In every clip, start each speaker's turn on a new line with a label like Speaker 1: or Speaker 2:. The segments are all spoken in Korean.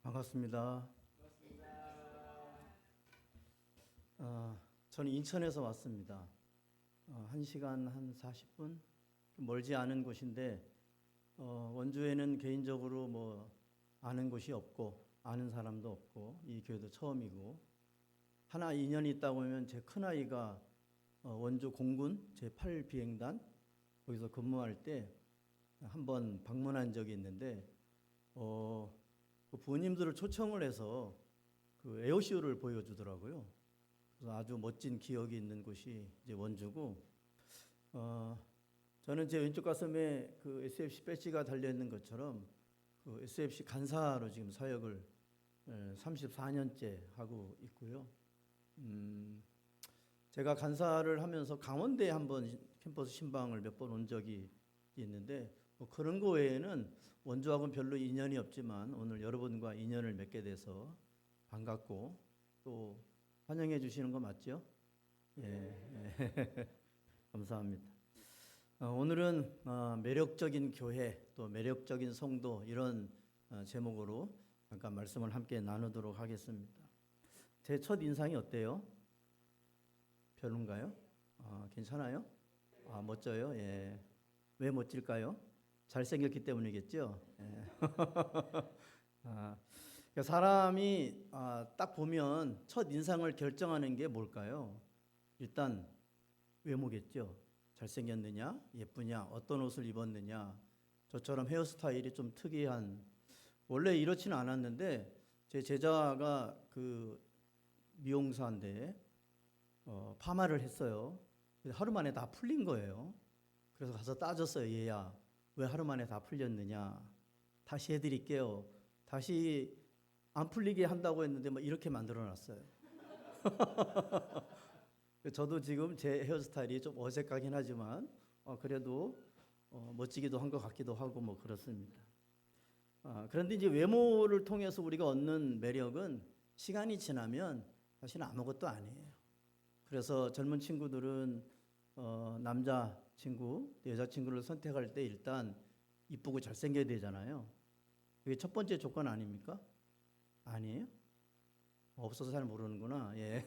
Speaker 1: 반갑습니다. 저는 인천에서 왔습니다. 1시간 한 40분? 멀지 않은 곳인데 원주에는 개인적으로 뭐 아는 곳이 없고 아는 사람도 없고 이 교회도 처음이고 하나 인연이 있다고 하면 제 큰아이가 원주 공군 제8비행단 거기서 근무할 때 한번 방문한 적이 있는데 그 부모님들을 초청을 해서 그 에어쇼를 보여주더라고요. 그래서 아주 멋진 기억이 있는 곳이 이제 원주고, 저는 제 왼쪽 가슴에 그 SFC 배지가 달려 있는 것처럼 그 SFC 간사로 지금 사역을 34년째 하고 있고요. 제가 간사를 하면서 강원대에 한번 캠퍼스 신방을 몇 번 온 적이 있는데 뭐 그런 거 외에는 원주하고는 별로 인연이 없지만 오늘 여러분과 인연을 맺게 돼서 반갑고 또 환영해 주시는 거 맞죠? 예. 감사합니다. 오늘은 매력적인 교회 또 매력적인 성도 이런 제목으로 잠깐 말씀을 함께 나누도록 하겠습니다. 제 첫 인상이 어때요? 별론가요? 괜찮아요? 멋져요? 예. 왜 멋질까요? 잘생겼기 때문이겠죠? 예. 그러니까 사람이 딱 보면 첫 인상을 결정하는 게 뭘까요? 일단 외모겠죠. 잘생겼느냐, 예쁘냐, 어떤 옷을 입었느냐. 저처럼 헤어스타일이 좀 특이한, 원래 이렇지는 않았는데 제 제자가 그 미용사인데 파마를 했어요. 하루 만에 다 풀린 거예요. 그래서 가서 따졌어요. 얘야, 왜 하루 만에 다 풀렸느냐? 다시 해드릴게요. 다시 안 풀리게 한다고 했는데 뭐 이렇게 만들어놨어요. 저도 지금 제 헤어스타일이 좀 어색하긴 하지만 그래도 멋지기도 한 것 같기도 하고 뭐 그렇습니다. 그런데 이제 외모를 통해서 우리가 얻는 매력은 시간이 지나면 사실은 아무것도 아니에요. 그래서 젊은 친구들은 남자 친구, 여자 친구를 선택할 때 일단 이쁘고 잘생겨야 되잖아요. 그게 첫 번째 조건 아닙니까? 아니에요? 없어서 잘 모르는구나. 예.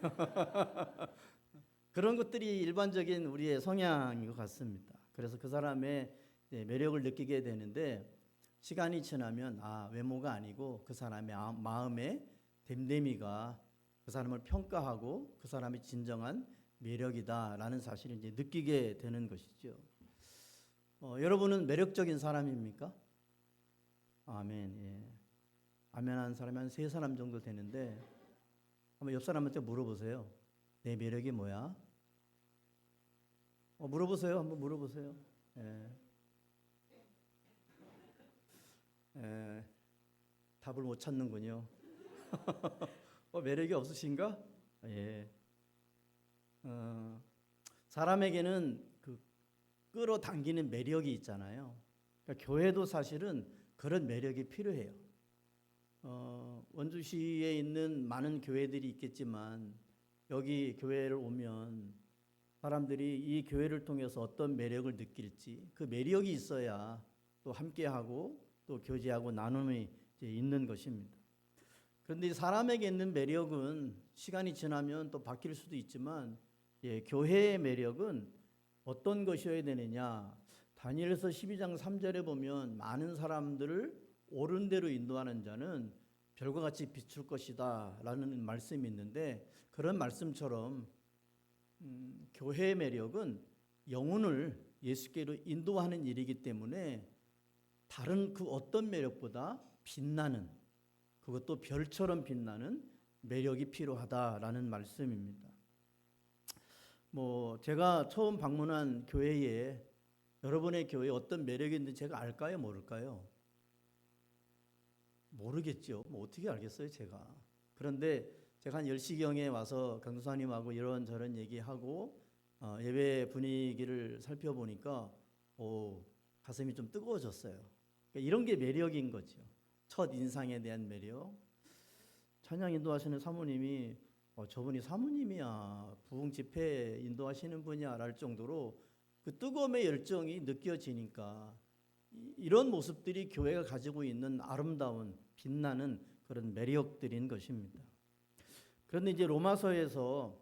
Speaker 1: 그런 것들이 일반적인 우리의 성향인 것 같습니다. 그래서 그 사람의 매력을 느끼게 되는데 시간이 지나면 외모가 아니고 그 사람의 마음의 됨됨이가 그 사람을 평가하고 그 사람이 진정한 매력이다라는 사실을 이제 느끼게 되는 것이죠. 여러분은 매력적인 사람입니까? 아멘. 예. 아멘 하는 사람이 한 3사람 정도 되는데 한번 옆 사람한테 물어보세요. 내 매력이 뭐야? 물어보세요. 한번 물어보세요. 예. 예. 답을 못 찾는군요. 매력이 없으신가? 예. 사람에게는 그 끌어당기는 매력이 있잖아요. 그러니까 교회도 사실은 그런 매력이 필요해요. 원주시에 있는 많은 교회들이 있겠지만 여기 교회를 오면 사람들이 이 교회를 통해서 어떤 매력을 느낄지 그 매력이 있어야 또 함께하고 또 교제하고 나눔이 있는 것입니다. 그런데 사람에게 있는 매력은 시간이 지나면 또 바뀔 수도 있지만 교회의 매력은 어떤 것이어야 되느냐. 다니엘서 12장 3절에 보면 많은 사람들을 옳은 대로 인도하는 자는 별과 같이 비출 것이다 라는 말씀이 있는데 그런 말씀처럼 교회의 매력은 영혼을 예수께로 인도하는 일이기 때문에 다른 그 어떤 매력보다 빛나는 그것도 별처럼 빛나는 매력이 필요하다라는 말씀입니다. 제가 처음 방문한 교회에 여러분의 교회에 어떤 매력이 있는지 제가 알까요? 모를까요? 모르겠죠. 어떻게 알겠어요, 제가. 그런데 제가 한 10시경에 와서 강도사님하고 이런저런 얘기하고 예배 분위기를 살펴보니까 가슴이 좀 뜨거워졌어요. 그러니까 이런 게 매력인 거죠. 첫 인상에 대한 매력. 찬양 인도하시는 사모님이 저분이 사모님이야, 부흥 집회 인도하시는 분이야 랄 정도로 그 뜨거움의 열정이 느껴지니까 이런 모습들이 교회가 가지고 있는 아름다운 빛나는 그런 매력들인 것입니다. 그런데 이제 로마서에서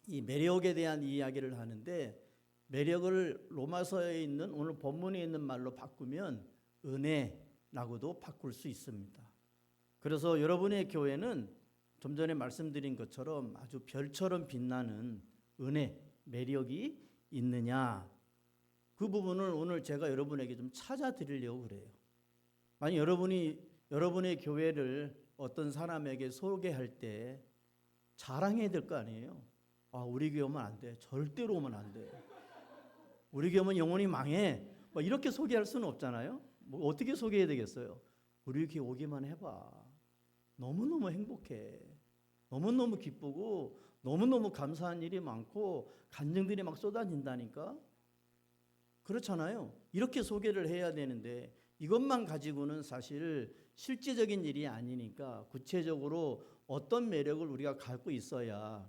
Speaker 1: 이 매력에 대한 이야기를 하는데 매력을 로마서에 있는 오늘 본문에 있는 말로 바꾸면 은혜라고도 바꿀 수 있습니다. 그래서 여러분의 교회는 좀 전에 말씀드린 것처럼 아주 별처럼 빛나는 은혜, 매력이 있느냐, 그 부분을 오늘 제가 여러분에게 좀 찾아드리려고 그래요. 만약 여러분의 교회를 어떤 사람에게 소개할 때 자랑해야 될 거 아니에요. 아, 우리 교회 오면 안 돼. 절대로 오면 안 돼. 우리 교회 오면 영원히 망해. 뭐 이렇게 소개할 수는 없잖아요. 뭐 어떻게 소개해야 되겠어요? 우리 교회 오기만 해봐. 너무너무 행복해. 너무너무 기쁘고 너무너무 감사한 일이 많고 간증들이 막 쏟아진다니까. 그렇잖아요. 이렇게 소개를 해야 되는데 이것만 가지고는 사실 실제적인 일이 아니니까 구체적으로 어떤 매력을 우리가 갖고 있어야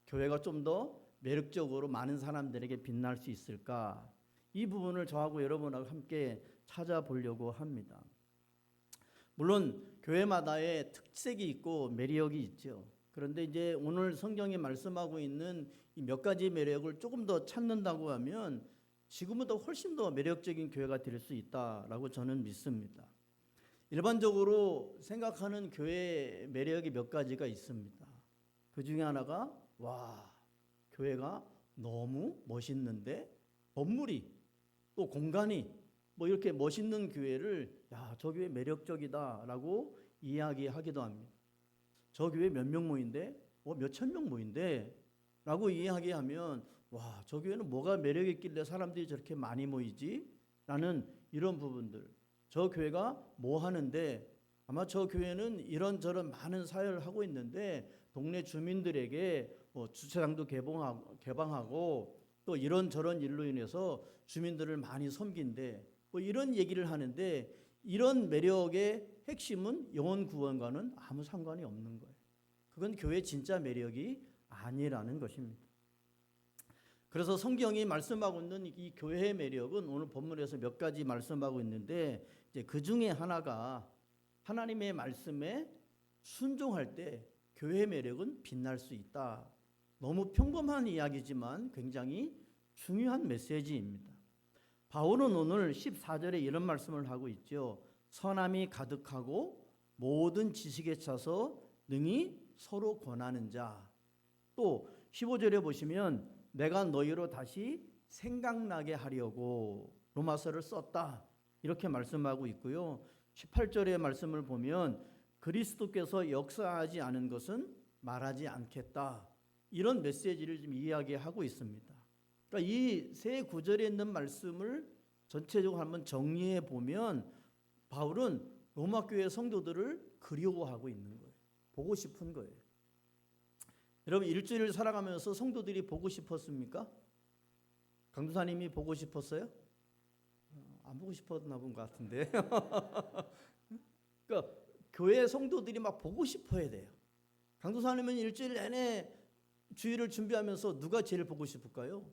Speaker 1: 교회가 좀 더 매력적으로 많은 사람들에게 빛날 수 있을까? 이 부분을 저하고 여러분하고 함께 찾아보려고 합니다. 물론 교회마다의 특색이 있고 매력이 있죠. 그런데 이제 오늘 성경이 말씀하고 있는 이 몇 가지 매력을 조금 더 찾는다고 하면 지금보다 훨씬 더 매력적인 교회가 될 수 있다라고 저는 믿습니다. 일반적으로 생각하는 교회 매력이 몇 가지가 있습니다. 그 중에 하나가 교회가 너무 멋있는데 건물이 또 공간이 뭐 이렇게 멋있는 교회를 저 교회 매력적이다라고 이야기하기도 합니다. 저 교회 몇 명 모인데 몇천 명 모인데 라고 이야기하면 저 교회는 뭐가 매력 있길래 사람들이 저렇게 많이 모이지? 라는 이런 부분들. 저 교회가 뭐 하는데 아마 저 교회는 이런저런 많은 사역을 하고 있는데 동네 주민들에게 주차장도 개방하고 또 이런저런 일로 인해서 주민들을 많이 섬긴대. 이런 얘기를 하는데 이런 매력의 핵심은 영혼 구원과는 아무 상관이 없는 거예요. 그건 교회의 진짜 매력이 아니라는 것입니다. 그래서 성경이 말씀하고 있는 이 교회의 매력은 오늘 본문에서 몇 가지 말씀하고 있는데 이제 그 중에 하나가 하나님의 말씀에 순종할 때 교회의 매력은 빛날 수 있다. 너무 평범한 이야기지만 굉장히 중요한 메시지입니다. 바울은 오늘 14절에 이런 말씀을 하고 있죠. 선함이 가득하고 모든 지식에 차서 능히 서로 권하는 자. 또 15절에 보시면 내가 너희로 다시 생각나게 하려고 로마서를 썼다. 이렇게 말씀하고 있고요. 18절의 말씀을 보면 그리스도께서 역사하지 않은 것은 말하지 않겠다. 이런 메시지를 좀 이야기하고 있습니다. 그러니까 이 세 구절에 있는 말씀을 전체적으로 한번 정리해 보면 바울은 로마 교회 성도들을 그리워하고 있는 거예요. 보고 싶은 거예요. 여러분 일주일을 살아가면서 성도들이 보고 싶었습니까? 강도사님이 보고 싶었어요? 안 보고 싶었나 본 것 같은데. 그러니까 교회 성도들이 막 보고 싶어야 돼요. 강도사님은 일주일 내내 주일을 준비하면서 누가 제일 보고 싶을까요?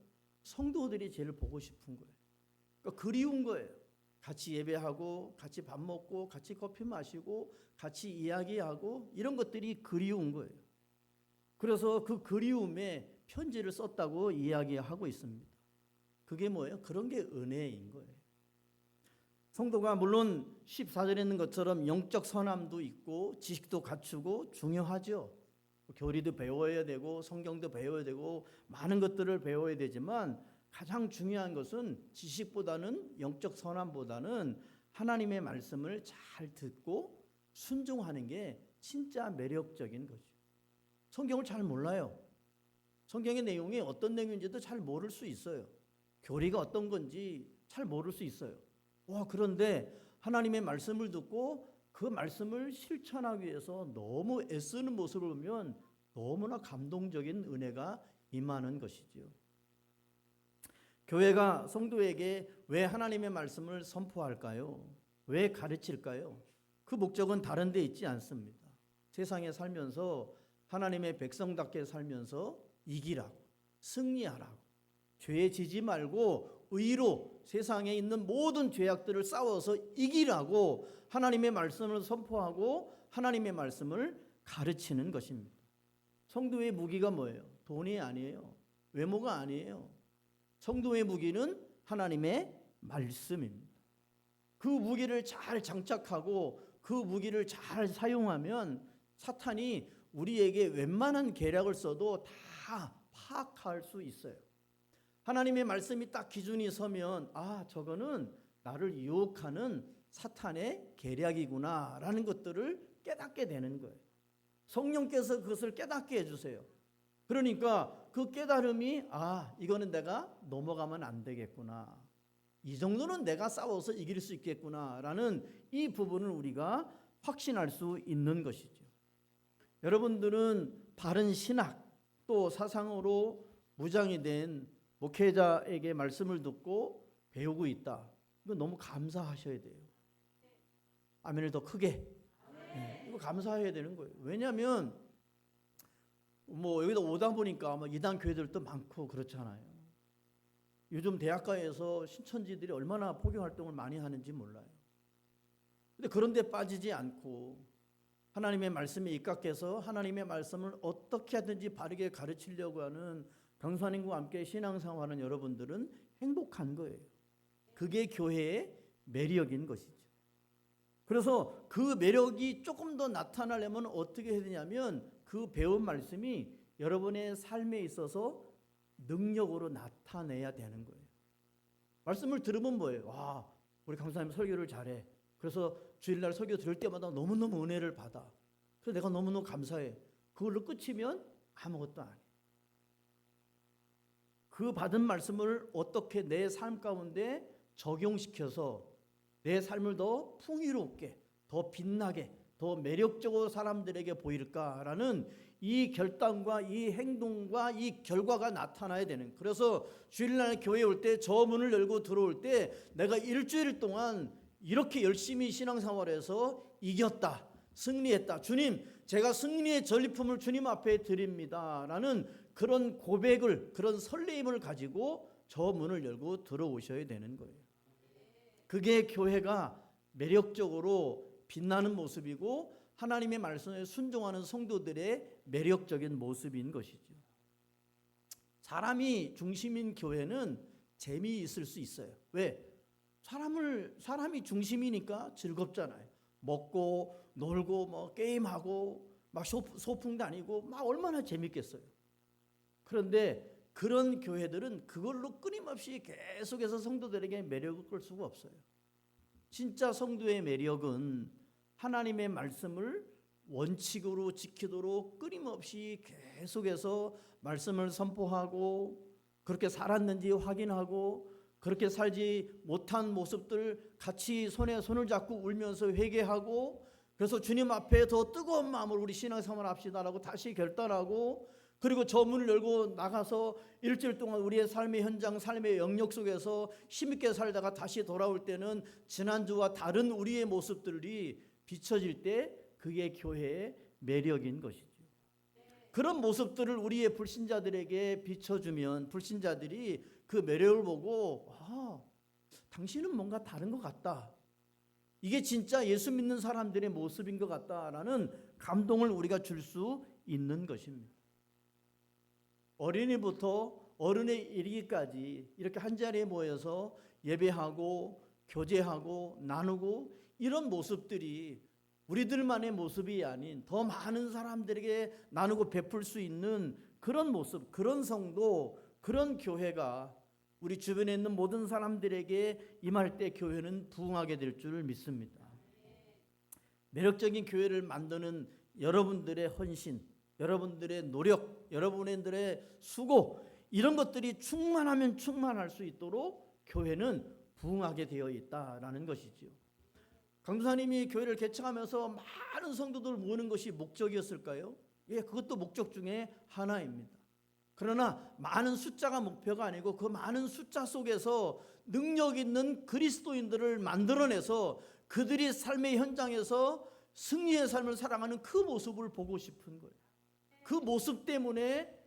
Speaker 1: 성도들이 제일 보고 싶은 거예요. 그러니까 그리운 거예요. 같이 예배하고 같이 밥 먹고 같이 커피 마시고 같이 이야기하고 이런 것들이 그리운 거예요. 그래서 그 그리움에 편지를 썼다고 이야기하고 있습니다. 그게 뭐예요? 그런 게 은혜인 거예요. 성도가 물론 14절에 있는 것처럼 영적 선함도 있고 지식도 갖추고 중요하죠. 교리도 배워야 되고 성경도 배워야 되고 많은 것들을 배워야 되지만 가장 중요한 것은 지식보다는 영적 선함보다는 하나님의 말씀을 잘 듣고 순종하는 게 진짜 매력적인 거죠. 성경을 잘 몰라요. 성경의 내용이 어떤 내용인지도 잘 모를 수 있어요. 교리가 어떤 건지 잘 모를 수 있어요. 그런데 하나님의 말씀을 듣고 그 말씀을 실천하기 위해서 너무 애쓰는 모습을 보면 너무나 감동적인 은혜가 임하는 것이죠. 교회가 성도에게 왜 하나님의 말씀을 선포할까요? 왜 가르칠까요? 그 목적은 다른 데 있지 않습니다. 세상에 살면서 하나님의 백성답게 살면서 이기라고, 승리하라고, 죄에 지지 말고 의로 세상에 있는 모든 죄악들을 싸워서 이기라고 하나님의 말씀을 선포하고 하나님의 말씀을 가르치는 것입니다. 성도의 무기가 뭐예요? 돈이 아니에요. 외모가 아니에요. 성도의 무기는 하나님의 말씀입니다. 그 무기를 잘 장착하고 그 무기를 잘 사용하면 사탄이 우리에게 웬만한 계략을 써도 다 파악할 수 있어요. 하나님의 말씀이 딱 기준이 서면 저거는 나를 유혹하는 사탄의 계략이구나 라는 것들을 깨닫게 되는 거예요. 성령께서 그것을 깨닫게 해주세요. 그러니까 그 깨달음이 이거는 내가 넘어가면 안 되겠구나, 이 정도는 내가 싸워서 이길 수 있겠구나 라는 이 부분을 우리가 확신할 수 있는 것이죠. 여러분들은 바른 신학 또 사상으로 무장이 된 목회자에게 말씀을 듣고 배우고 있다. 이거 너무 감사하셔야 돼요. 아멘을 더 크게. 이거 감사해야 되는 거예요. 왜냐하면 여기다 오다 보니까 이단 교회들도 많고 그렇잖아요. 요즘 대학가에서 신천지들이 얼마나 포교 활동을 많이 하는지 몰라요. 근데 그런 데 빠지지 않고 하나님의 말씀에 입각해서 하나님의 말씀을 어떻게 하든지 바르게 가르치려고 하는 강사님과 함께 신앙생활하는 여러분들은 행복한 거예요. 그게 교회의 매력인 것이죠. 그래서 그 매력이 조금 더 나타나려면 어떻게 해야 되냐면 그 배운 말씀이 여러분의 삶에 있어서 능력으로 나타내야 되는 거예요. 말씀을 들으면 뭐예요? 우리 강사님 설교를 잘해. 그래서 주일날 설교 들을 때마다 너무너무 은혜를 받아. 그래서 내가 너무너무 감사해. 그걸로 끝이면 아무것도 아니에요. 그 받은 말씀을 어떻게 내 삶 가운데 적용시켜서 내 삶을 더 풍요롭게, 더 빛나게, 더 매력적으로 사람들에게 보일까라는 이 결단과 이 행동과 이 결과가 나타나야 되는. 그래서 주일날 교회에 올 때 저 문을 열고 들어올 때 내가 일주일 동안 이렇게 열심히 신앙생활해서 이겼다, 승리했다. 주님, 제가 승리의 전리품을 주님 앞에 드립니다 라는 그런 고백을, 그런 설레임을 가지고 저 문을 열고 들어오셔야 되는 거예요. 그게 교회가 매력적으로 빛나는 모습이고 하나님의 말씀에 순종하는 성도들의 매력적인 모습인 것이죠. 사람이 중심인 교회는 재미있을 수 있어요. 왜? 사람이 중심이니까 즐겁잖아요. 먹고 놀고 게임하고 소풍 다니고 얼마나 재밌겠어요. 그런데 그런 교회들은 그걸로 끊임없이 계속해서 성도들에게 매력을 끌 수가 없어요. 진짜 성도의 매력은 하나님의 말씀을 원칙으로 지키도록 끊임없이 계속해서 말씀을 선포하고 그렇게 살았는지 확인하고 그렇게 살지 못한 모습들 같이 손에 손을 잡고 울면서 회개하고 그래서 주님 앞에 더 뜨거운 마음으로 우리 신앙생활 합시다라고 다시 결단하고 그리고 저 문을 열고 나가서 일주일 동안 우리의 삶의 현장, 삶의 영역 속에서 힘있게 살다가 다시 돌아올 때는 지난주와 다른 우리의 모습들이 비춰질 때 그게 교회의 매력인 것이죠. 그런 모습들을 우리의 불신자들에게 비춰주면 불신자들이 그 매력을 보고 당신은 뭔가 다른 것 같다. 이게 진짜 예수 믿는 사람들의 모습인 것 같다라는 감동을 우리가 줄 수 있는 것입니다. 어린이부터 어른에 이르기까지 이렇게 한자리에 모여서 예배하고 교제하고 나누고 이런 모습들이 우리들만의 모습이 아닌 더 많은 사람들에게 나누고 베풀 수 있는 그런 모습, 그런 성도, 그런 교회가 우리 주변에 있는 모든 사람들에게 임할 때 교회는 부흥하게 될 줄 믿습니다. 매력적인 교회를 만드는 여러분들의 헌신, 여러분들의 노력, 여러분들의 수고 이런 것들이 충만하면 충만할 수 있도록 교회는 부흥하게 되어 있다라는 것이죠. 강도사님이 교회를 개척하면서 많은 성도들 모으는 것이 목적이었을까요? 예, 그것도 목적 중에 하나입니다. 그러나 많은 숫자가 목표가 아니고 그 많은 숫자 속에서 능력 있는 그리스도인들을 만들어내서 그들이 삶의 현장에서 승리의 삶을 살아가는 그 모습을 보고 싶은 거예요. 그 모습 때문에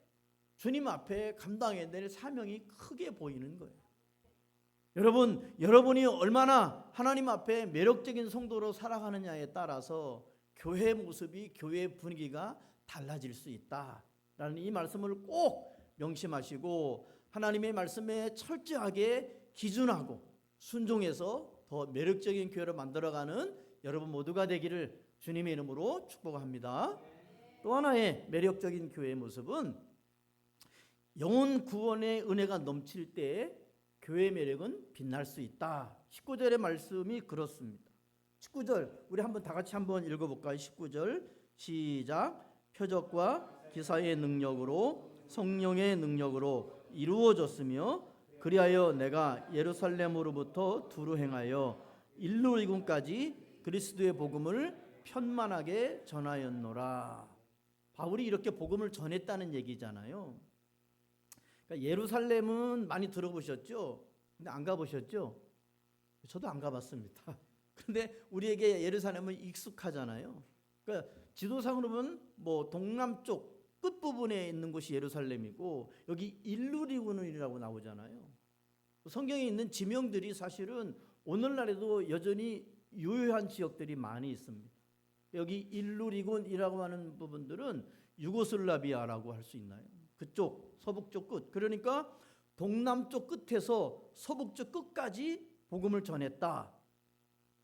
Speaker 1: 주님 앞에 감당해야 될 사명이 크게 보이는 거예요. 여러분이 얼마나 하나님 앞에 매력적인 성도로 살아가느냐에 따라서 교회 모습이, 교회 분위기가 달라질 수 있다라는 이 말씀을 꼭 명심하시고 하나님의 말씀에 철저하게 기준하고 순종해서 더 매력적인 교회를 만들어가는 여러분 모두가 되기를 주님의 이름으로 축복합니다. 또 하나의 매력적인 교회의 모습은 영혼 구원의 은혜가 넘칠 때 교회의 매력은 빛날 수 있다. 19절의 말씀이 그렇습니다. 19절 우리 한번 다 같이 한번 읽어볼까요? 19절 시작. 표적과 기사의 능력으로 성령의 능력으로 이루어졌으며 그리하여 내가 예루살렘으로부터 두루 행하여 일루이군까지 그리스도의 복음을 편만하게 전하였노라. 바울이 이렇게 복음을 전했다는 얘기잖아요. 그러니까 예루살렘은 많이 들어보셨죠? 근데 안 가보셨죠? 저도 안 가봤습니다. 그런데 우리에게 예루살렘은 익숙하잖아요. 그러니까 지도상으로 보면 뭐 동남쪽 끝부분에 있는 곳이 예루살렘이고 여기 일루리군이라고 나오잖아요. 성경에 있는 지명들이 사실은 오늘날에도 여전히 유효한 지역들이 많이 있습니다. 여기 일루리군이라고 하는 부분들은 유고슬라비아라고 할 수 있나요? 그쪽 서북쪽 끝. 그러니까 동남쪽 끝에서 서북쪽 끝까지 복음을 전했다.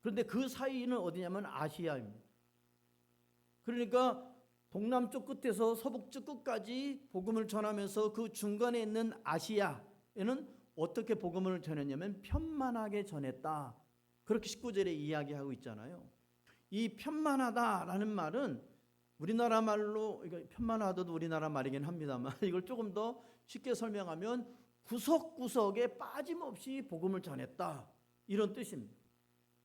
Speaker 1: 그런데 그 사이는 어디냐면 아시아입니다. 그러니까 동남쪽 끝에서 서북쪽 끝까지 복음을 전하면서 그 중간에 있는 아시아에는 어떻게 복음을 전했냐면 편만하게 전했다. 그렇게 19절에 이야기하고 있잖아요. 이 편만하다라는 말은 우리나라 말로, 편만하다도 우리나라 말이긴 합니다만 이걸 조금 더 쉽게 설명하면 구석구석에 빠짐없이 복음을 전했다. 이런 뜻입니다.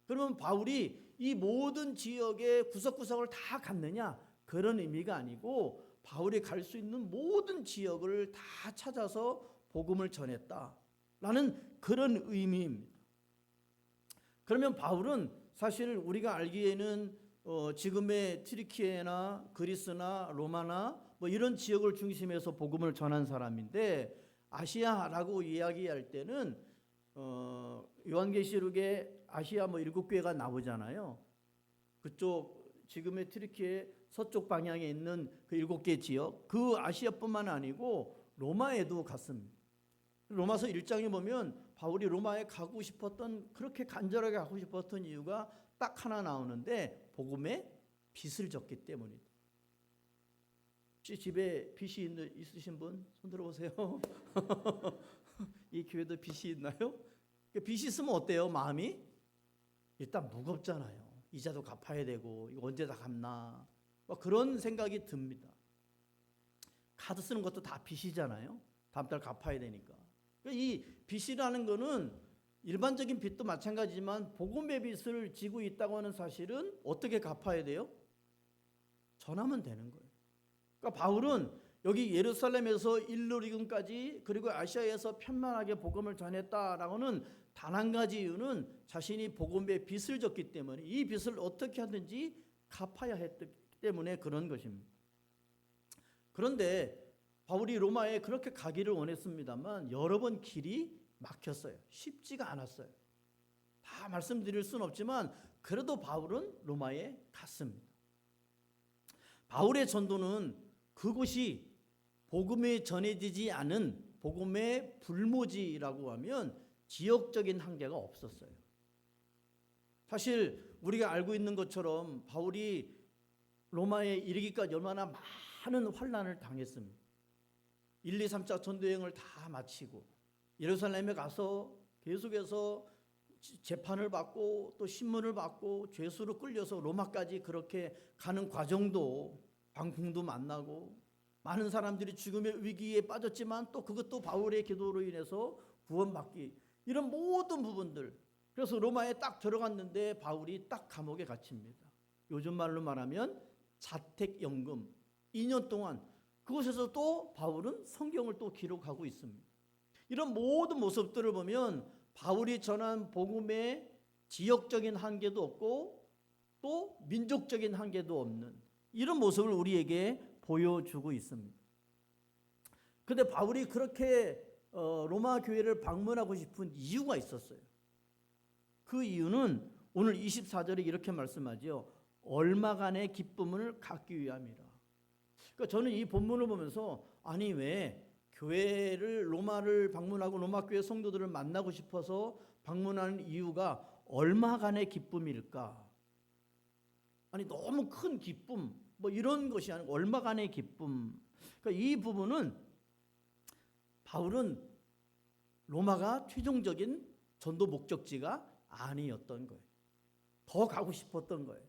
Speaker 1: 그러면 바울이 이 모든 지역의 구석구석을 다 갔느냐? 그런 의미가 아니고 바울이 갈 수 있는 모든 지역을 다 찾아서 복음을 전했다라는 그런 의미입니다. 그러면 바울은 사실 우리가 알기에는 지금의 튀르키예나 그리스나 로마나 뭐 이런 지역을 중심해서 복음을 전한 사람인데 아시아라고 이야기할 때는 요한계시록에 아시아 뭐 7교회가 나오잖아요. 그쪽 지금의 튀르키예 서쪽 방향에 있는 그 7개 지역, 그 아시아뿐만 아니고 로마에도 갔습니다. 로마서 1장에 보면 바울이 로마에 가고 싶었던, 그렇게 간절하게 가고 싶었던 이유가 딱 하나 나오는데 복음의 빚을 졌기 때문이다. 혹시 집에 빚이 있으신 분 손 들어보세요. 이 교회도 빚이 있나요? 빚이 있으면 어때요? 마음이 일단 무겁잖아요. 이자도 갚아야 되고 이거 언제 다 갚나 그런 생각이 듭니다. 카드 쓰는 것도 다 빚이잖아요. 다음 달 갚아야 되니까. 이 빚이라는 거는 일반적인 빚도 마찬가지지만 복음의 빚을 지고 있다고 하는 사실은 어떻게 갚아야 돼요? 전하면 되는 거예요. 그러니까 바울은 여기 예루살렘에서 일루리군까지 그리고 아시아에서 편만하게 복음을 전했다라고는 단 한 가지 이유는 자신이 복음의 빚을 졌기 때문에 이 빚을 어떻게 하든지 갚아야 했기 때문에 그런 것입니다. 그런데 바울이 로마에 그렇게 가기를 원했습니다만 여러 번 길이 막혔어요. 쉽지가 않았어요. 다 말씀드릴 수는 없지만 그래도 바울은 로마에 갔습니다. 바울의 전도는 그곳이 복음이 전해지지 않은 복음의 불모지라고 하면 지역적인 한계가 없었어요. 사실 우리가 알고 있는 것처럼 바울이 로마에 이르기까지 얼마나 많은 환난을 당했습니다. 1, 2, 3차 전도여행을 다 마치고 예루살렘에 가서 계속해서 재판을 받고 또 신문을 받고 죄수로 끌려서 로마까지 그렇게 가는 과정도 광풍도 만나고 많은 사람들이 죽음의 위기에 빠졌지만 또 그것도 바울의 기도로 인해서 구원받기 이런 모든 부분들. 그래서 로마에 딱 들어갔는데 바울이 딱 감옥에 갇힙니다. 요즘 말로 말하면 자택연금 2년 동안 그곳에서 또 바울은 성경을 또 기록하고 있습니다. 이런 모든 모습들을 보면 바울이 전한 복음의 지역적인 한계도 없고 또 민족적인 한계도 없는 이런 모습을 우리에게 보여주고 있습니다. 그런데 바울이 그렇게 로마 교회를 방문하고 싶은 이유가 있었어요. 그 이유는 오늘 24절에 이렇게 말씀하죠. 얼마간의 기쁨을 갖기 위함이라. 그러니까 저는 이 본문을 보면서 아니 왜 교회를 로마를 방문하고 로마 교회 성도들을 만나고 싶어서 방문하는 이유가 얼마간의 기쁨일까? 아니 너무 큰 기쁨 뭐 이런 것이 아니고 얼마간의 기쁨. 그러니까 이 부분은 바울은 로마가 최종적인 전도 목적지가 아니었던 거예요. 더 가고 싶었던 거예요.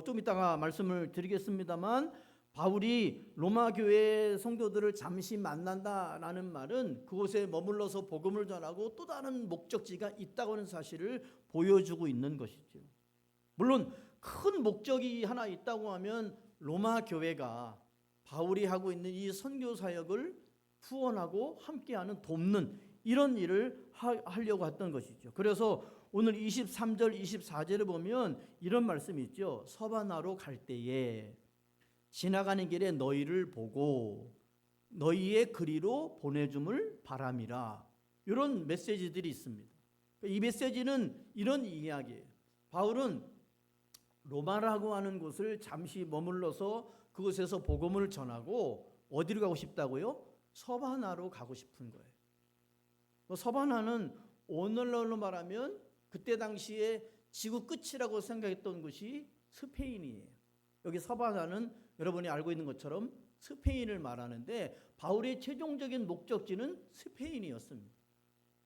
Speaker 1: 좀 이따가 말씀을 드리겠습니다만 바울이 로마 교회 성도들을 잠시 만난다라는 말은 그곳에 머물러서 복음을 전하고 또 다른 목적지가 있다고 하는 사실을 보여주고 있는 것이죠. 물론 큰 목적이 하나 있다고 하면 로마 교회가 바울이 하고 있는 이 선교 사역을 후원하고 함께하는 돕는 이런 일을 하려고 했던 것이죠. 그래서 오늘 23절 24절에 보면 이런 말씀이 있죠. 서바나로 갈 때에 지나가는 길에 너희를 보고 너희의 그리로 보내줌을 바람이라. 이런 메시지들이 있습니다. 이 메시지는 이런 이야기예요. 바울은 로마라고 하는 곳을 잠시 머물러서 그곳에서 복음을 전하고 어디로 가고 싶다고요? 서바나로 가고 싶은 거예요. 서바나는 오늘날로 말하면 그때 당시에 지구 끝이라고 생각했던 곳이 스페인이에요. 여기 서바나는 여러분이 알고 있는 것처럼 스페인을 말하는데 바울의 최종적인 목적지는 스페인이었습니다.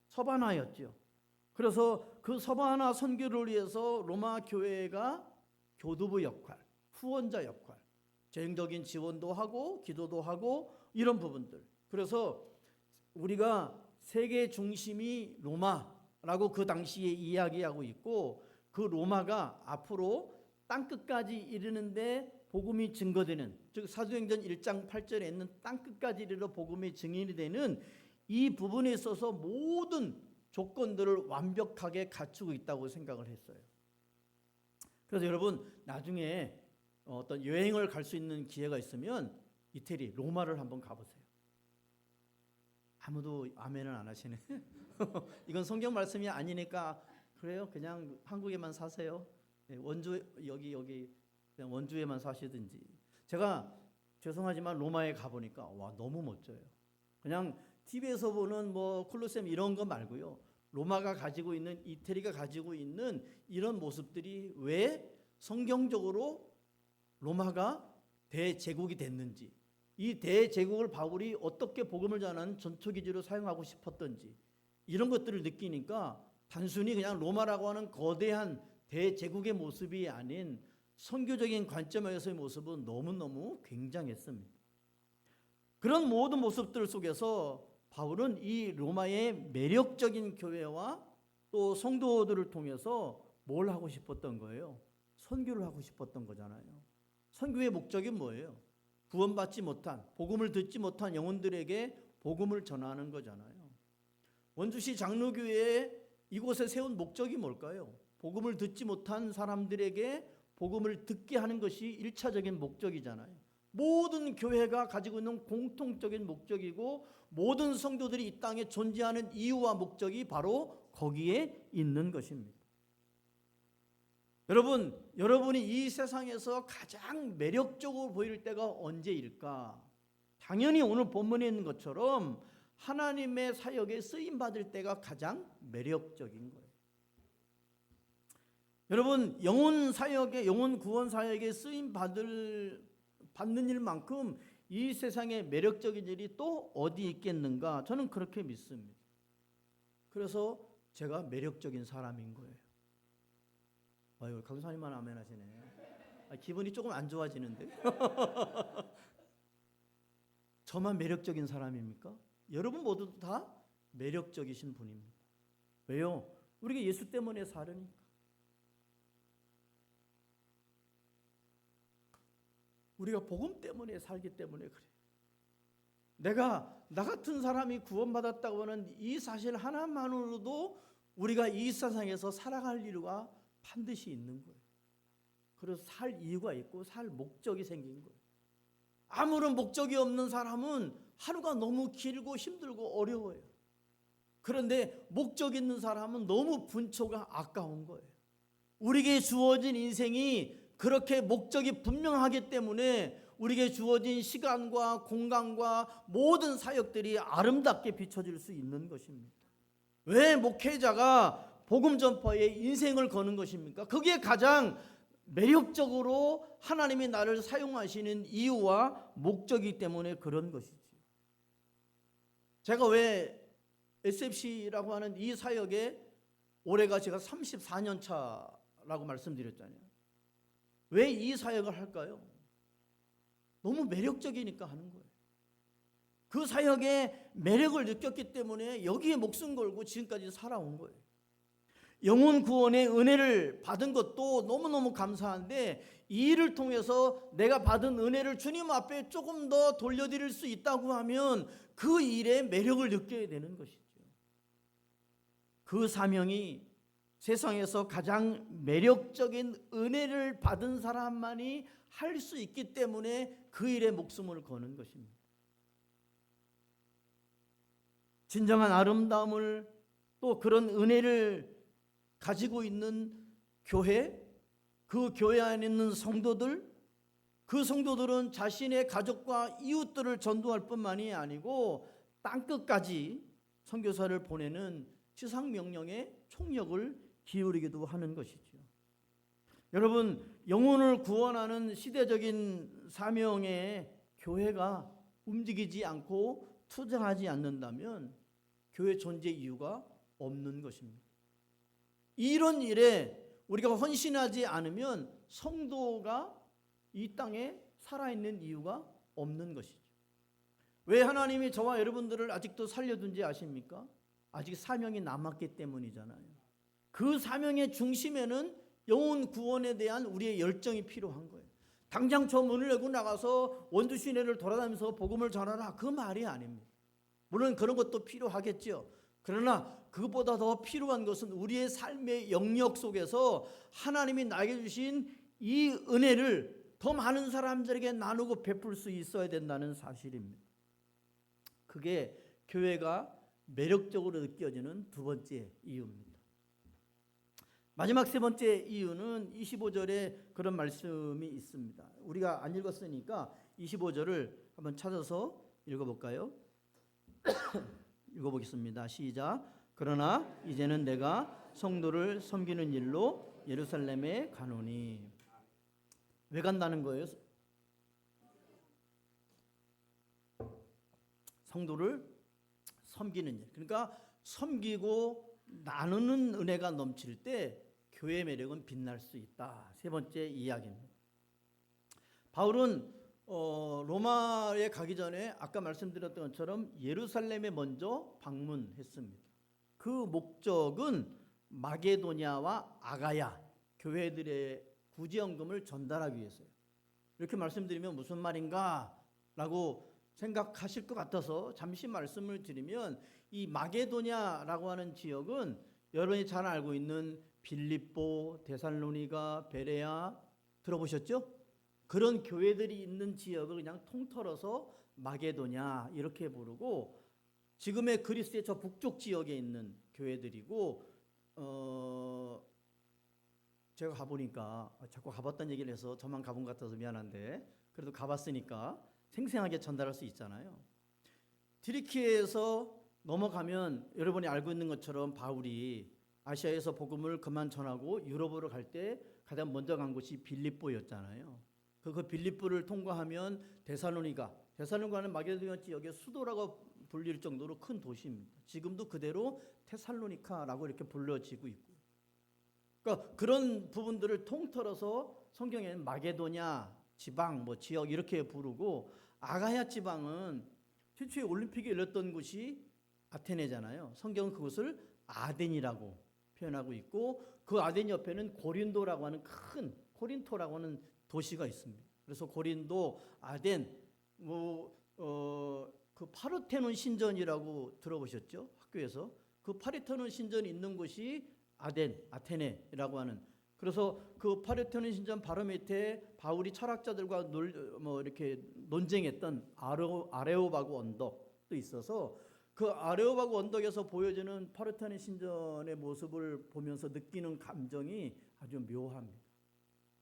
Speaker 1: 서바나였죠. 그래서 그 서바나 선교를 위해서 로마 교회가 교두부 역할, 후원자 역할, 재정적인 지원도 하고 기도도 하고 이런 부분들. 그래서 우리가 세계 중심이 로마라고 그 당시에 이야기하고 있고 그 로마가 앞으로 땅끝까지 이르는데 복음이 증거되는, 즉 사도행전 1장 8절에 있는 땅끝까지 이르러 복음의 증인이 되는 이 부분에 있어서 모든 조건들을 완벽하게 갖추고 있다고 생각을 했어요. 그래서 여러분 나중에 어떤 여행을 갈 수 있는 기회가 있으면 이태리 로마를 한번 가보세요. 아무도 아멘을 안 하시네. 이건 성경 말씀이 아니니까 그래요. 그냥 한국에만 사세요. 원주 여기 그냥 원주에만 사시든지. 제가 죄송하지만 로마에 가보니까 와 너무 멋져요. 그냥 TV에서 보는 뭐 콜로세움 이런 거 말고요. 로마가 가지고 있는 이태리가 가지고 있는 이런 모습들이 왜 성경적으로 로마가 대제국이 됐는지, 이 대제국을 바울이 어떻게 복음을 전하는 전초기지로 사용하고 싶었던지 이런 것들을 느끼니까 단순히 그냥 로마라고 하는 거대한 대제국의 모습이 아닌 선교적인 관점에서의 모습은 너무너무 굉장했습니다. 그런 모든 모습들 속에서 바울은 이 로마의 매력적인 교회와 또 성도들을 통해서 뭘 하고 싶었던 거예요? 선교를 하고 싶었던 거잖아요. 선교의 목적이 뭐예요? 구원받지 못한, 복음을 듣지 못한 영혼들에게 복음을 전하는 거잖아요. 원주시 장로교회에 이곳에 세운 목적이 뭘까요? 복음을 듣지 못한 사람들에게 복음을 듣게 하는 것이 1차적인 목적이잖아요. 모든 교회가 가지고 있는 공통적인 목적이고 모든 성도들이 이 땅에 존재하는 이유와 목적이 바로 거기에 있는 것입니다. 여러분이 이 세상에서 가장 매력적으로 보일 때가 언제일까? 당연히 오늘 본문에 있는 것처럼 하나님의 사역에 쓰임받을 때가 가장 매력적인 거예요. 여러분 영혼 사역에, 영혼 구원 사역에 쓰임받는 일만큼 이 세상에 매력적인 일이 또 어디 있겠는가? 저는 그렇게 믿습니다. 그래서 제가 매력적인 사람인 거예요. 아유, 강사님만 아멘 하시네. 기분이 조금 안 좋아지는데. 저만 매력적인 사람입니까? 여러분 모두 다 매력적이신 분입니다. 왜요? 우리가 예수 때문에 사려니까. 우리가 복음 때문에 살기 때문에 그래요. 나 같은 사람이 구원받았다고 하는 이 사실 하나만으로도 우리가 이 세상에서 살아갈 이유가 반드시 있는 거예요. 그래서 살 이유가 있고 살 목적이 생긴 거예요. 아무런 목적이 없는 사람은 하루가 너무 길고 힘들고 어려워요. 그런데 목적 있는 사람은 너무 분초가 아까운 거예요. 우리에게 주어진 인생이 그렇게 목적이 분명하기 때문에 우리에게 주어진 시간과 공간과 모든 사역들이 아름답게 비춰질 수 있는 것입니다. 왜 목회자가 복음 전파에 인생을 거는 것입니까? 그게 가장 매력적으로 하나님이 나를 사용하시는 이유와 목적이기 때문에 그런 것이죠. 제가 왜 SFC라고 하는 이 사역에 올해가 제가 34년 차라고 말씀드렸잖아요. 왜 이 사역을 할까요? 너무 매력적이니까 하는 거예요. 그 사역의 매력을 느꼈기 때문에 여기에 목숨 걸고 지금까지 살아온 거예요. 영혼 구원의 은혜를 받은 것도 너무너무 감사한데 이 일을 통해서 내가 받은 은혜를 주님 앞에 조금 더 돌려드릴 수 있다고 하면 그 일의 매력을 느껴야 되는 것이죠. 그 사명이 세상에서 가장 매력적인 은혜를 받은 사람만이 할 수 있기 때문에 그 일에 목숨을 거는 것입니다. 진정한 아름다움을 또 그런 은혜를 가지고 있는 교회, 그 교회 안에 있는 성도들, 그 성도들은 자신의 가족과 이웃들을 전도할 뿐만이 아니고 땅끝까지 선교사를 보내는 지상명령의 총력을 기울이기도 하는 것이죠. 여러분, 영혼을 구원하는 시대적인 사명에 교회가 움직이지 않고 투쟁하지 않는다면 교회 존재 이유가 없는 것입니다. 이런 일에 우리가 헌신하지 않으면 성도가 이 땅에 살아있는 이유가 없는 것이죠. 왜 하나님이 저와 여러분들을 아직도 살려둔지 아십니까? 아직 사명이 남았기 때문이잖아요. 그 사명의 중심에는 영혼 구원에 대한 우리의 열정이 필요한 거예요. 당장 저 문을 열고 나가서 원주 시내를 돌아다니면서 복음을 전하라, 그 말이 아닙니다. 물론 그런 것도 필요하겠죠. 그러나 그것보다 더 필요한 것은 우리의 삶의 영역 속에서 하나님이 나에게 주신 이 은혜를 더 많은 사람들에게 나누고 베풀 수 있어야 된다는 사실입니다. 그게 교회가 매력적으로 느껴지는 두 번째 이유입니다. 마지막 세 번째 이유는 25절에 그런 말씀이 있습니다. 우리가 안 읽었으니까 25절을 한번 찾아서 읽어볼까요? 읽어보겠습니다. 시작. 그러나 이제는 내가 성도를 섬기는 일로 예루살렘에 가노니. 왜 간다는 거예요? 성도를 섬기는 일. 그러니까 섬기고 나누는 은혜가 넘칠 때 교회의 매력은 빛날 수 있다. 세 번째 이야기입니다. 바울은 로마에 가기 전에 아까 말씀드렸던 것처럼 예루살렘에 먼저 방문했습니다. 그 목적은 마게도냐와 아가야 교회들의 구제연금을 전달하기 위해서요. 이렇게 말씀드리면 무슨 말인가 라고 생각하실 것 같아서 잠시 말씀을 드리면 이 마게도냐라고 하는 지역은 여러분이 잘 알고 있는 빌립보, 데살로니가, 베레아 들어보셨죠? 그런 교회들이 있는 지역을 그냥 통틀어서 마게도냐 이렇게 부르고 지금의 그리스의 저 북쪽 지역에 있는 교회들이고 제가 가보니까 자꾸 가봤다는 얘기를 해서 저만 가본 것 같아서 미안한데 그래도 가봤으니까 생생하게 전달할 수 있잖아요. 튀르키예에서 넘어가면 여러분이 알고 있는 것처럼 바울이 아시아에서 복음을 그만 전하고 유럽으로 갈 때 가장 먼저 간 곳이 빌립보였잖아요. 그 빌립보를 통과하면 데살로니가는 마게도냐 지역의 수도라고 불릴 정도로 큰 도시입니다. 지금도 그대로 테살로니카라고 이렇게 불려지고 있고. 그러니까 그런 부분들을 통틀어서 성경에는 마게도냐 지방, 지역 이렇게 부르고 아가야 지방은 최초의 올림픽이 열렸던 곳이 아테네잖아요. 성경은 그곳을 아덴이라고 표현하고 있고 그 아덴 옆에는 고린도라고 하는 큰 코린토라고 하는 도시가 있습니다. 그래서 고린도, 아덴, 그 파르테논 신전이라고 들어보셨죠? 학교에서 그 파르테논 신전이 있는 곳이 아테네라고 하는 그래서 그 파르테논 신전 바로 밑에 바울이 철학자들과 이렇게 논쟁했던 아레오바구 언덕도 있어서 그 아레오바구 언덕에서 보여지는 파르테논 신전의 모습을 보면서 느끼는 감정이 아주 묘합니다.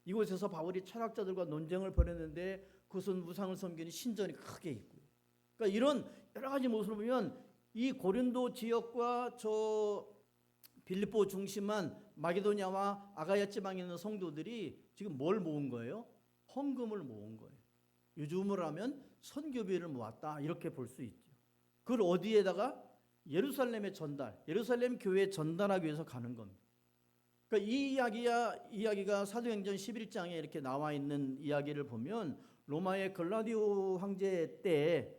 Speaker 1: 이곳에서 바울이 철학자들과 논쟁을 벌였는데 그것은 우상을 섬기는 신전이 크게 있고요. 그러니까 이런 여러 가지 모습을 보면 이 고린도 지역과 저 빌립보 중심한 마게도냐와 아가야 지방에 있는 성도들이 지금 뭘 모은 거예요? 헌금을 모은 거예요. 요즘으로 하면 선교비를 모았다 이렇게 볼 수 있죠. 그걸 어디에다가? 예루살렘에 예루살렘 교회에 전달하기 위해서 가는 겁니다. 그러니까 이 이야기가 사도행전 11장에 이렇게 나와 있는 이야기를 보면 로마의 글라디오 황제 때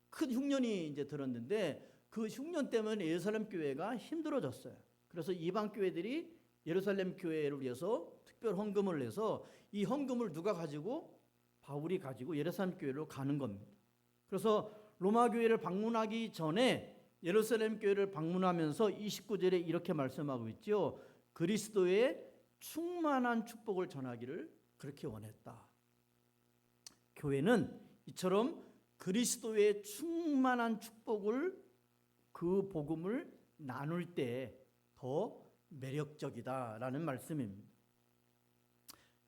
Speaker 1: 큰 흉년이 이제 들었는데 그 흉년 때문에 예루살렘 교회가 힘들어졌어요. 그래서 이방 교회들이 예루살렘 교회를 위해서 특별 헌금을 내서 이 헌금을 누가 가지고? 바울이 가지고 예루살렘 교회로 가는 겁니다. 그래서 로마 교회를 방문하기 전에 예루살렘 교회를 방문하면서 29절에 이렇게 말씀하고 있죠. 그리스도의 충만한 축복을 전하기를 그렇게 원했다. 교회는 이처럼 그리스도의 충만한 축복을 그 복음을 나눌 때 더 매력적이다라는 말씀입니다.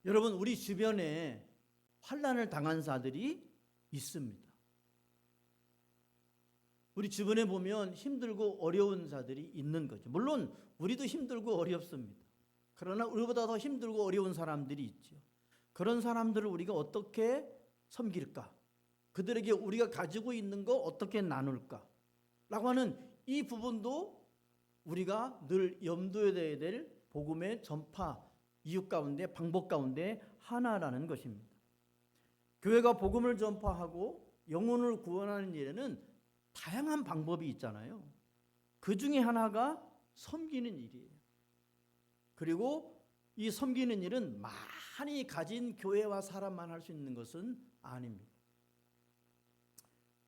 Speaker 1: 여러분, 우리 주변에 환난을 당한 자들이 있습니다. 우리 주변에 보면 힘들고 어려운 자들이 있는 거죠. 물론 우리도 힘들고 어렵습니다. 그러나 우리보다 더 힘들고 어려운 사람들이 있죠. 그런 사람들을 우리가 어떻게 섬길까? 그들에게 우리가 가지고 있는 거 어떻게 나눌까? 라고 하는 이 부분도 우리가 늘 염두에 둬야 될 복음의 전파 이유 가운데 방법 가운데 하나라는 것입니다. 교회가 복음을 전파하고 영혼을 구원하는 일에는 다양한 방법이 있잖아요. 그 중에 하나가 섬기는 일이에요. 그리고 이 섬기는 일은 많이 가진 교회와 사람만 할 수 있는 것은 아닙니다.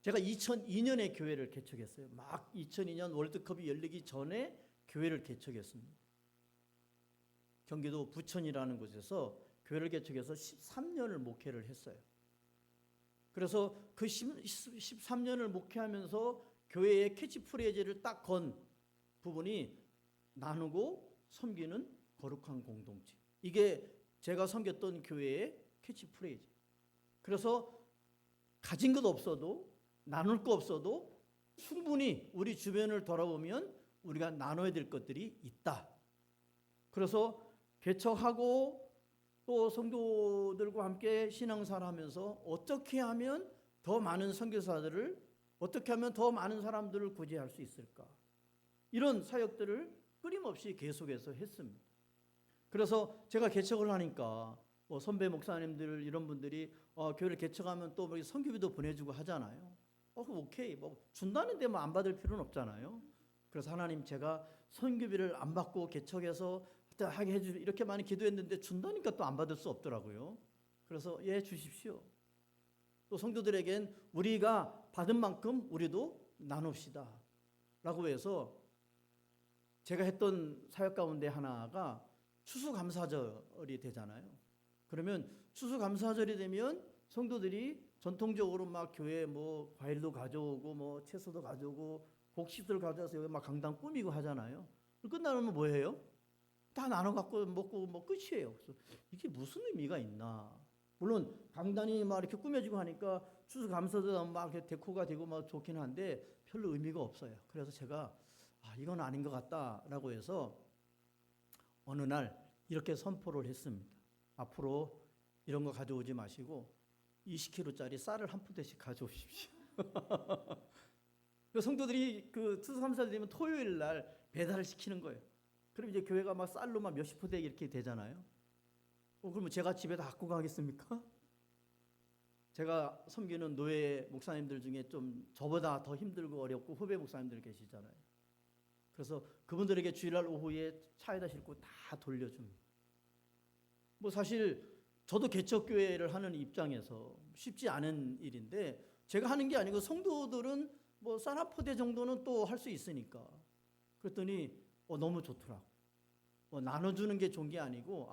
Speaker 1: 제가 2002년에 교회를 개척했어요. 막 2002년 월드컵이 열리기 전에 교회를 개척했습니다. 경기도 부천이라는 곳에서 교회를 개척해서 13년을 목회를 했어요. 그래서 그 13년을 목회하면서 교회의 캐치프레이즈를 딱 건 부분이 나누고 섬기는 거룩한 공동체. 이게 제가 섬겼던 교회의 캐치프레이즈. 그래서 가진 것 없어도 나눌 거 없어도 충분히 우리 주변을 돌아보면 우리가 나눠야 될 것들이 있다. 그래서 개척하고 또 성도들과 함께 신앙생활 하면서 어떻게 하면 더 많은 선교사들을 어떻게 하면 더 많은 사람들을 구제할 수 있을까? 이런 사역들을 끊임없이 계속해서 했습니다. 그래서 제가 개척을 하니까 선배 목사님들 이런 분들이 교회를 개척하면 또 선교비도 보내주고 하잖아요. 오케이, 준다는데 안 받을 필요는 없잖아요. 그래서 하나님, 제가 선교비를 안 받고 개척해서 하게 해주 이렇게 많이 기도했는데 준다니까 또 안 받을 수 없더라고요. 그래서 예, 주십시오. 또 성도들에겐 우리가 받은 만큼 우리도 나눕시다 라고 해서 제가 했던 사역 가운데 하나가 추수감사절이 되잖아요. 그러면 추수감사절이 되면 성도들이 전통적으로 막 교회에 과일도 가져오고 채소도 가져오고 곡식들 가져와서 여기 막 강당 꾸미고 하잖아요. 끝나면 뭐 해요? 다 나눠 갖고 먹고 끝이에요. 그래서 이게 무슨 의미가 있나? 물론 강단이 막 이렇게 꾸며지고 하니까 추수감사절 막 이렇게 데코가 되고 막 좋긴 한데 별로 의미가 없어요. 그래서 제가 이건 아닌 것 같다라고 해서 어느 날 이렇게 선포를 했습니다. 앞으로 이런 거 가져오지 마시고 20kg짜리 쌀을 한 푸대씩 가져오십시오. 성도들이 그 추수감사절 되면 토요일 날 배달을 시키는 거예요. 그럼 이제 교회가 막 쌀로 막 몇십 푸대 이렇게 되잖아요. 그러면 제가 집에다 갖고 가겠습니까? 제가 섬기는 노예 목사님들 중에 좀 저보다 더 힘들고 어렵고 후배 목사님들 계시잖아요. 그래서 그분들에게 주일날 오후에 차에다 싣고 다 돌려줍니다. 사실 저도 개척교회를 하는 입장에서 쉽지 않은 일인데 제가 하는 게 아니고 성도들은 쌀 한 포대 정도는 또 할 수 있으니까. 그랬더니 너무 좋더라고. 뭐 나눠주는 게 좋은 게 아니고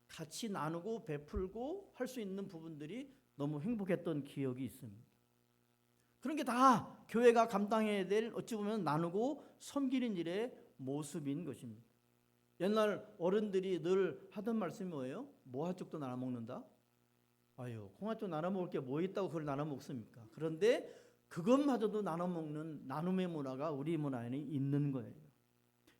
Speaker 1: 같이 나누고 베풀고 할 수 있는 부분들이 너무 행복했던 기억이 있습니다. 그런 게 다 교회가 감당해야 될 어찌 보면 나누고 섬기는 일의 모습인 것입니다. 옛날 어른들이 늘 하던 말씀이 뭐예요? 모화죽도 나눠 먹는다? 아유, 콩팥죽 나눠 먹을 게 뭐 있다고 그걸 나눠 먹습니까? 그런데 그것마저도 나눠 먹는 나눔의 문화가 우리 문화에는 있는 거예요.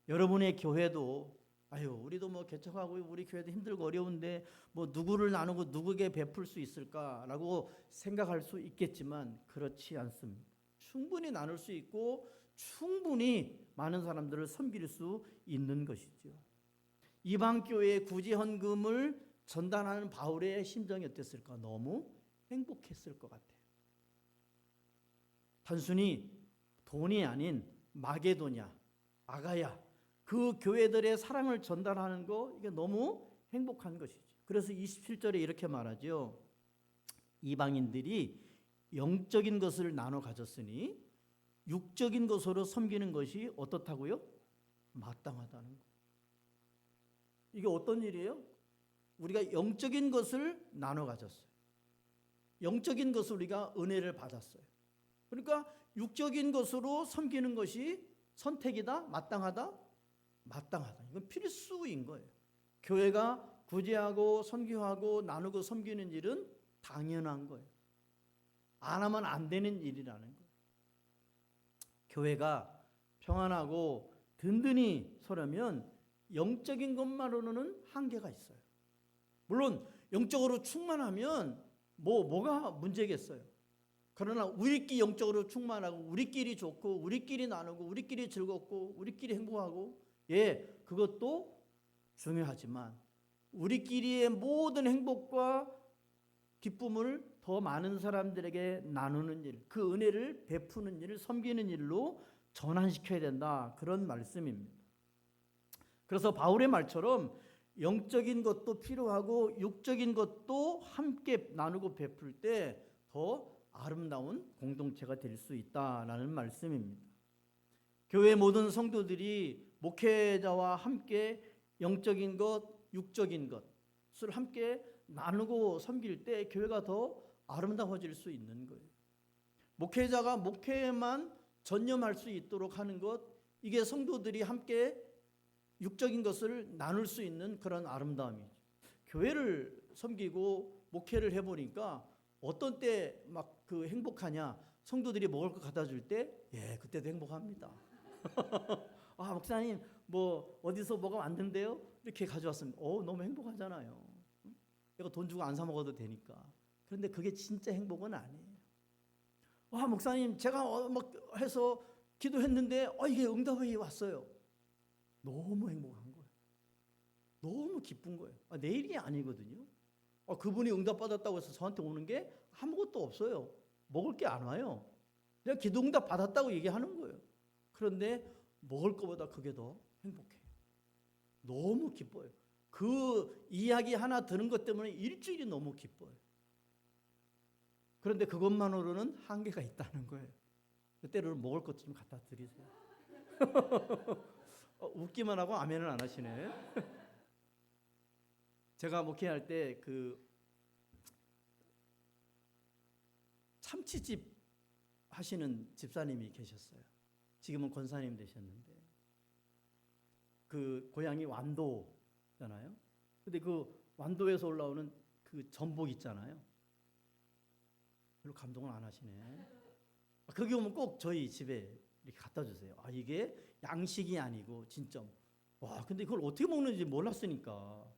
Speaker 1: 여러분의 교회도 우리도 뭐 개척하고 우리 교회도 힘들고 어려운데 뭐 누구를 나누고 누구에게 베풀 수 있을까라고 생각할 수 있겠지만 그렇지 않습니다. 충분히 나눌 수 있고 충분히 많은 사람들을 섬길 수 있는 것이죠. 이방 교회에 굳이 헌금을 전달하는 바울의 심정이 어땠을까? 너무 행복했을 것 같아요. 단순히 돈이 아닌 마게도냐, 아가야 그 교회들의 사랑을 전달하는 거 이게 너무 행복한 것이죠. 그래서 27절에 이렇게 말하죠. 이방인들이 영적인 것을 나눠 가졌으니 육적인 것으로 섬기는 것이 어떻다고요? 마땅하다는 거. 이게 어떤 일이에요? 우리가 영적인 것을 나눠 가졌어요. 영적인 것을 우리가 은혜를 받았어요. 그러니까 육적인 것으로 섬기는 것이 선택이다? 마땅하다? 마땅하다. 이건 필수인 거예요. 교회가 구제하고 선교하고 나누고 섬기는 일은 당연한 거예요. 안 하면 안 되는 일이라는 거예요. 교회가 평안하고 든든히 서려면 영적인 것만으로는 한계가 있어요. 물론 영적으로 충만하면 뭐가 문제겠어요. 그러나 우리끼리 영적으로 충만하고 우리끼리 좋고 우리끼리 나누고 우리끼리 즐겁고 우리끼리 행복하고 그것도 중요하지만 우리끼리의 모든 행복과 기쁨을 더 많은 사람들에게 나누는 일, 그 은혜를 베푸는 일, 섬기는 일로 전환시켜야 된다. 그런 말씀입니다. 그래서 바울의 말처럼 영적인 것도 필요하고 육적인 것도 함께 나누고 베풀 때 더 아름다운 공동체가 될 수 있다라는 말씀입니다. 교회 모든 성도들이 목회자와 함께 영적인 것, 육적인 것을 함께 나누고 섬길 때 교회가 더 아름다워질 수 있는 거예요. 목회자가 목회에만 전념할 수 있도록 하는 것, 이게 성도들이 함께 육적인 것을 나눌 수 있는 그런 아름다움이죠. 교회를 섬기고 목회를 해보니까 어떤 때 막 그 행복하냐? 성도들이 먹을 거 갖다 줄 때, 그때도 행복합니다. 목사님, 뭐 어디서 뭐가 왔는데요? 이렇게 가져왔으면, 너무 행복하잖아요. 내가 돈 주고 안 사 먹어도 되니까. 그런데 그게 진짜 행복은 아니에요. 목사님, 제가 막 해서 기도했는데, 이게 응답이 왔어요. 너무 행복한 거예요. 너무 기쁜 거예요. 내 일이 아니거든요. 그분이 응답받았다고 해서 저한테 오는 게 아무것도 없어요. 먹을 게 안 와요. 내가 기도 응답 받았다고 얘기하는 거예요. 그런데 먹을 것보다 그게 더 행복해요. 너무 기뻐요. 그 이야기 하나 들은 것 때문에 일주일이 너무 기뻐요. 그런데 그것만으로는 한계가 있다는 거예요. 때로는 먹을 것 좀 갖다 드리세요. 웃기만 하고 아멘을 안 하시네. 제가 목회할 때 그 참치집 하시는 집사님이 계셨어요. 지금은 권사님 되셨는데 그 고향이 완도잖아요. 근데 그 완도에서 올라오는 그 전복 있잖아요. 별로 감동을 안 하시네. 거기 오면 꼭 저희 집에 이렇게 갖다 주세요. 이게 양식이 아니고 진짜. 근데 그걸 어떻게 먹는지 몰랐으니까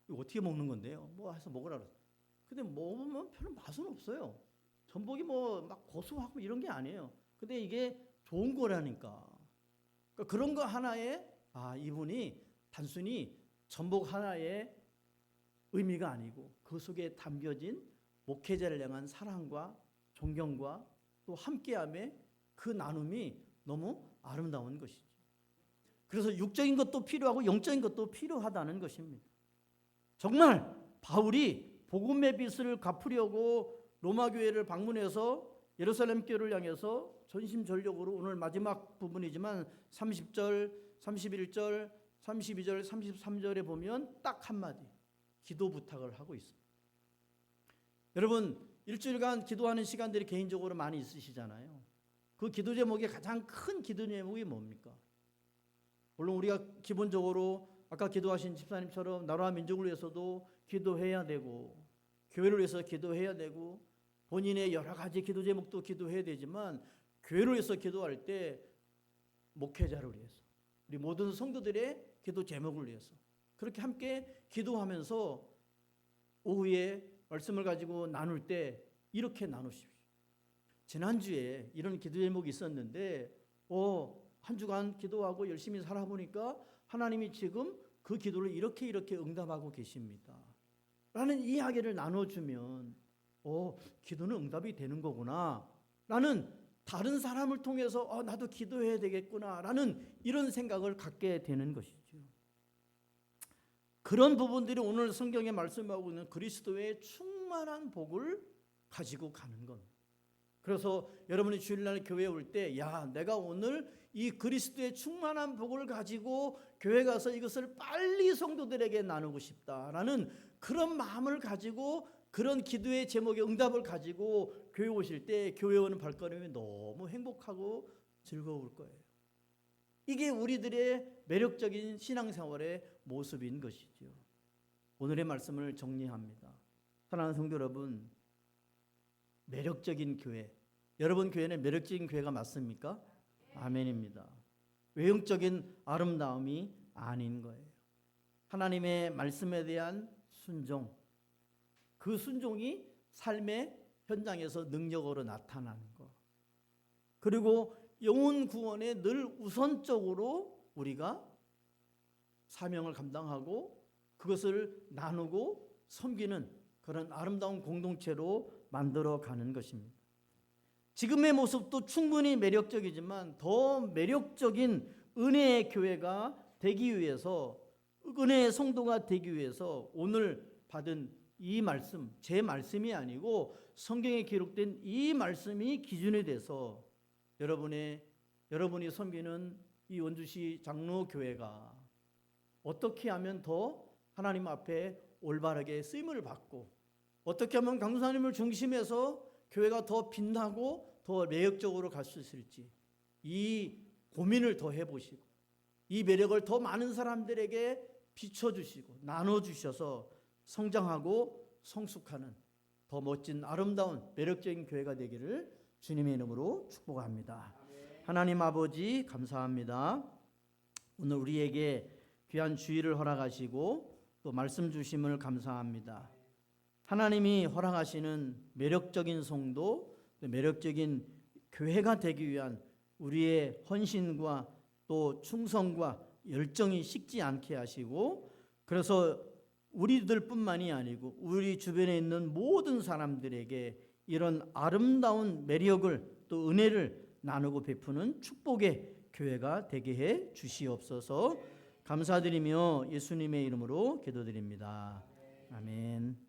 Speaker 1: 이거 어떻게 먹는 건데요? 뭐 해서 먹으라 그랬어요. 근데 먹으면 별로 맛은 없어요. 전복이 뭐 막 고소하고 이런 게 아니에요. 근데 이게 좋은 거라니까. 그러니까 그런 거 하나에 이분이 단순히 전복 하나의 의미가 아니고 그 속에 담겨진 목회자를 향한 사랑과 존경과 또 함께함의 그 나눔이 너무 아름다운 것이죠. 그래서 육적인 것도 필요하고 영적인 것도 필요하다는 것입니다. 정말 바울이 복음의 빚을 갚으려고 로마 교회를 방문해서 예루살렘 교회를 향해서 전심전력으로 오늘 마지막 부분이지만 30절, 31절, 32절, 33절에 보면 딱 한마디 기도 부탁을 하고 있습니다. 여러분 일주일간 기도하는 시간들이 개인적으로 많이 있으시잖아요. 그 기도 제목의 가장 큰 기도 제목이 뭡니까? 물론 우리가 기본적으로 아까 기도하신 집사님처럼 나라와 민족을 위해서도 기도해야 되고 교회를 위해서 기도해야 되고 본인의 여러 가지 기도 제목도 기도해야 되지만 교회를 위해서 기도할 때 목회자를 위해서 우리 모든 성도들의 기도 제목을 위해서 그렇게 함께 기도하면서 오후에 말씀을 가지고 나눌 때 이렇게 나누십시오. 지난주에 이런 기도 제목이 있었는데 한 주간 기도하고 열심히 살아보니까 하나님이 지금 그 기도를 이렇게 응답하고 계십니다 라는 이야기를 나눠주면 기도는 응답이 되는 거구나 라는 다른 사람을 통해서 나도 기도해야 되겠구나 라는 이런 생각을 갖게 되는 것이죠. 그런 부분들이 오늘 성경에 말씀하고 있는 그리스도의 충만한 복을 가지고 가는 겁니다. 그래서 여러분이 주일날 교회에 올 때 내가 오늘 이 그리스도의 충만한 복을 가지고 교회 가서 이것을 빨리 성도들에게 나누고 싶다라는 그런 마음을 가지고 그런 기도의 제목의 응답을 가지고 교회 오실 때 교회 오는 발걸음이 너무 행복하고 즐거울 거예요. 이게 우리들의 매력적인 신앙생활의 모습인 것이죠. 오늘의 말씀을 정리합니다. 사랑하는 성도 여러분, 매력적인 교회, 여러분 교회는 매력적인 교회가 맞습니까? 아멘입니다. 외형적인 아름다움이 아닌 거예요. 하나님의 말씀에 대한 순종, 그 순종이 삶의 현장에서 능력으로 나타나는 것, 그리고 영혼 구원에 늘 우선적으로 우리가 사명을 감당하고 그것을 나누고 섬기는 그런 아름다운 공동체로 만들어가는 것입니다. 지금의 모습도 충분히 매력적이지만 더 매력적인 은혜의 교회가 되기 위해서, 은혜의 성도가 되기 위해서 오늘 받은 이 말씀, 제 말씀이 아니고 성경에 기록된 이 말씀이 기준이 돼서 여러분이 섬기는 이 원주시 장로교회가 어떻게 하면 더 하나님 앞에 올바르게 쓰임을 받고 어떻게 하면 강도사님을 중심해서 교회가 더 빛나고 더 매력적으로 갈 수 있을지 이 고민을 더 해보시고 이 매력을 더 많은 사람들에게 비춰주시고 나눠주셔서 성장하고 성숙하는 더 멋진 아름다운 매력적인 교회가 되기를 주님의 이름으로 축복합니다. 하나님 아버지 감사합니다. 오늘 우리에게 귀한 주일을 허락하시고 또 말씀 주심을 감사합니다. 하나님이 허락하시는 매력적인 성도, 매력적인 교회가 되기 위한 우리의 헌신과 또 충성과 열정이 식지 않게 하시고 그래서 우리들뿐만이 아니고 우리 주변에 있는 모든 사람들에게 이런 아름다운 매력을 또 은혜를 나누고 베푸는 축복의 교회가 되게 해 주시옵소서. 감사드리며 예수님의 이름으로 기도드립니다. 아멘.